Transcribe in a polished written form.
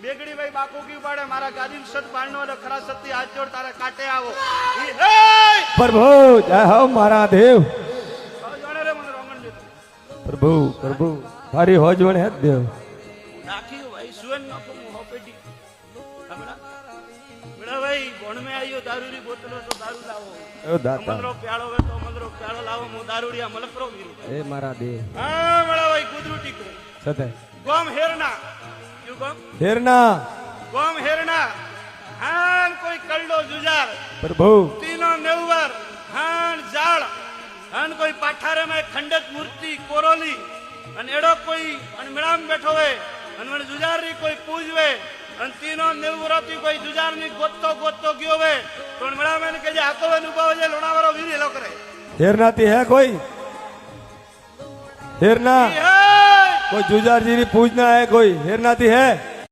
બેગડી ભાઈ બાકુ કી પાડે મારા ગાદી સત પાણનો અને ખરા સતી હાથ જોડ તારા કાટે આવો પ્રભુ જય હો મારા દેવ જોણે રે મને રોંગણ દેતો પ્રભુ પ્રભુ તારી હોજવણ હે દેવ નાખ્યું ભાઈ સુવન નો કો મો પેટી હમણા બડા ભાઈ બોણ મે આયો દારૂરી બોતલો તો દારૂ લાવો ઓ દાતા મંદરો પ્યાળો વે તો મંદરો પ્યાળો લાવો મો દારૂડિયા મલકરો વીરું એ મારા દેવ હા બડા ભાઈ કુદરુ ટીકો સતે ગોમ હેરના યુ ગોમ હેરના ગોમ હેરના હાન કોઈ કલડો જુજાર પ્રભુ તીનો નેવર હાન જાળ હાન કોઈ પાઠારે માં ખંડત મૂર્તિ કોરોલી અને એડો કોઈ અને મેળામ બેઠો હે અને મને જુજારની કોઈ પૂજવે અને તીનો નેવરાતી કોઈ જુજારની ગોતતો ગયો હે તો મેળામ એને કે જે આકોવે નુભાવ જે લોણાવાળો વીરી લો કરે હેરનાથી હે કોઈ હેરના કોઈ જુજારજી ની પૂजना है कोई हेरनाती है